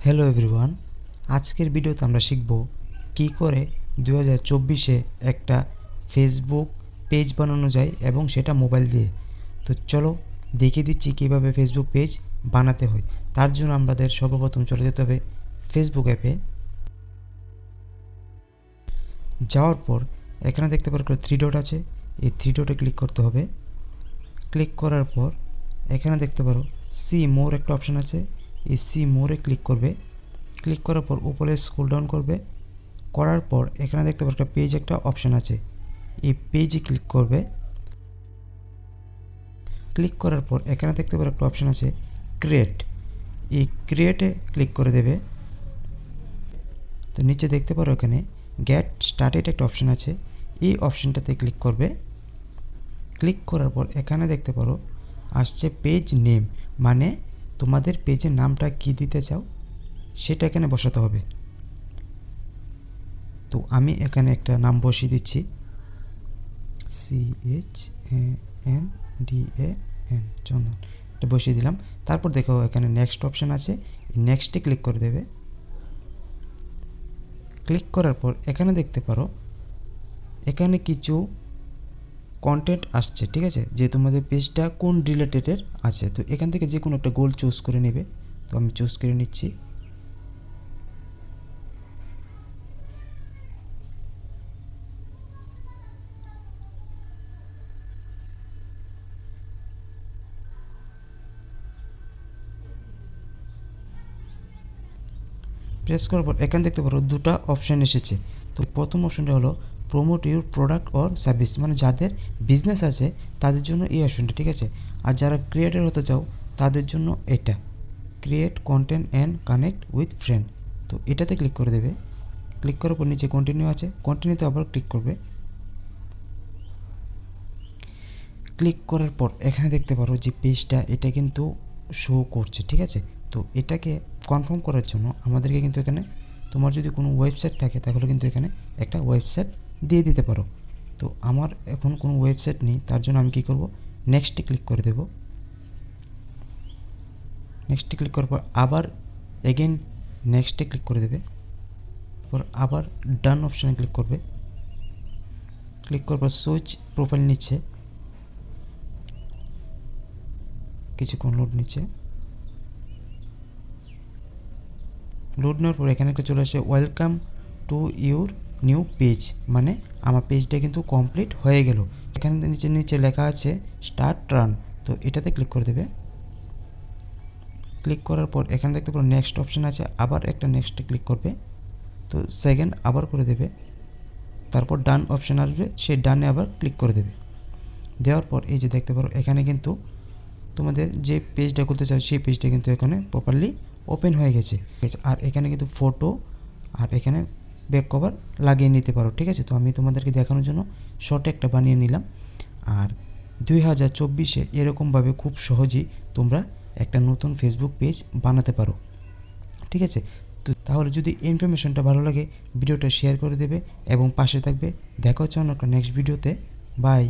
Hello everyone, আজকের ভিডিওতে আমরা শিখব কী করে 2024-এ একটা ফেসবুক পেজ বানানো যায় এবং সেটা মোবাইল দিয়ে। তো চলো দেখিয়ে দিচ্ছি কীভাবে ফেসবুক পেজ বানাতে হয়। তার জন্য আমাদের সর্বপ্রথম চলে যেতে হবে ফেসবুক অ্যাপে। যাওয়ার পর এখানে দেখতে পারো থ্রি ডট আছে, এই থ্রি ডটে ক্লিক করতে হবে। ক্লিক করার পর এখানে দেখতে পারো সি মোর একটা অপশান আছে, এই সি মোরে ক্লিক করবে। ক্লিক করার পর উপরে স্ক্রল ডাউন করবে, করার পর এখানে দেখতে পারো একটা পেজ একটা অপশান আছে, এই পেজে ক্লিক করবে। ক্লিক করার পর এখানে দেখতে পারো একটা অপশান আছে ক্রিয়েট, এই ক্রিয়েটে ক্লিক করে দেবে। তো নিচে দেখতে পারো এখানে গেট স্টার্টেড একটা অপশান আছে, এই অপশানটাতে ক্লিক করবে। ক্লিক করার পর এখানে দেখতে পারো আসছে পেজ নেম, মানে তোমাদের পেজের নামটা কী দিতে চাও সেটা এখানে বসাতে হবে। তো আমি এখানে একটা নাম বসিয়ে দিচ্ছি, CHANDAN চন্দন, এটা বসিয়ে দিলাম। তারপর দেখো এখানে নেক্সট অপশান আছে, নেক্সটে ক্লিক করে দেবে। ক্লিক করার পর এখানে দেখতে পারো এখানে কিছু কন্টেন্ট আসছে, ঠিক আছে, যে তোমাদের পেজটা কোন রিলেটেডের আছে। তো এখান থেকে যে কোনো একটা গোল চুজ করে নেবে। তো আমি চুজ করে নিচ্ছি। প্রেস করার পর এখানে দেখতে পারো দুটো অপশান এসেছে। তো প্রথম অপশানটা হলো promote your product or service, মানে যাদের বিজনেস আছে তাদের জন্য এই অপশানটা, ঠিক আছে। আর যারা ক্রিয়েটর হতে চাও তাদের জন্য এটা create content and connect with friend. তো এটাতে ক্লিক করে দেবে। ক্লিক করার পর নিচে কন্টিনিউ আছে, কন্টিনিউতে আবার ক্লিক করবে। ক্লিক করার পর এখানে দেখতে পারো যে পেজটা এটা কিন্তু শো করছে, ঠিক আছে। তো এটাকে কনফার্ম করার জন্য আমাদেরকে কিন্তু এখানে তোমার যদি কোনো ওয়েবসাইট থাকে তাহলে কিন্তু এখানে একটা ওয়েবসাইট দিয়ে দিতে পারো। তো আমার এখন কোনো ওয়েবসাইট নেই, তার জন্য আমি কী করব, নেক্সটে ক্লিক করে দেব। নেক্সটে ক্লিক করার পর আবার এগেন নেক্সটে ক্লিক করে দেবে। পর আবার ডান অপশানে ক্লিক করবে। ক্লিক করার পর সুইচ প্রোফাইল নিচ্ছে, কিছুক্ষণ লোড নিচ্ছে। লোড নেওয়ার পর এখানে একটা চলে আসে welcome to your new page, মানে আমার পেজটা কিন্তু কমপ্লিট হয়ে গেল। এখানে নিচে নিচে লেখা আছে স্টার্ট রান, তো এটাতে ক্লিক করে দেবে। ক্লিক করার পর এখানে দেখতে পারো নেক্সট অপশান আছে, আবার একটা নেক্সটে ক্লিক করবে। তো সেকেন্ড আবার করে দেবে। তারপর ডান অপশান আসবে, সেই ডানে আবার ক্লিক করে দেবে। দেওয়ার পর এই যে দেখতে পারো এখানে কিন্তু তোমাদের যে পেজটা খুলতে চাও সেই পেজটা কিন্তু এখানে প্রপারলি ওপেন হয়ে গেছে। আর এখানে কিন্তু ফটো আর এখানে ব্যাক কভার লাগিয়ে নিতে পারো, ঠিক আছে। তো আমি তোমাদেরকে দেখানোর জন্য শর্ট একটা বানিয়ে নিলাম। আর 2024-এ এরকমভাবে খুব সহজেই তোমরা একটা নতুন ফেসবুক পেজ বানাতে পারো, ঠিক আছে। তো তাহলে যদি ইনফরমেশনটা ভালো লাগে ভিডিওটা শেয়ার করে দেবে এবং পাশে থাকবে। দেখা হচ্ছে অন্য একটা নেক্সট ভিডিওতে। বাই।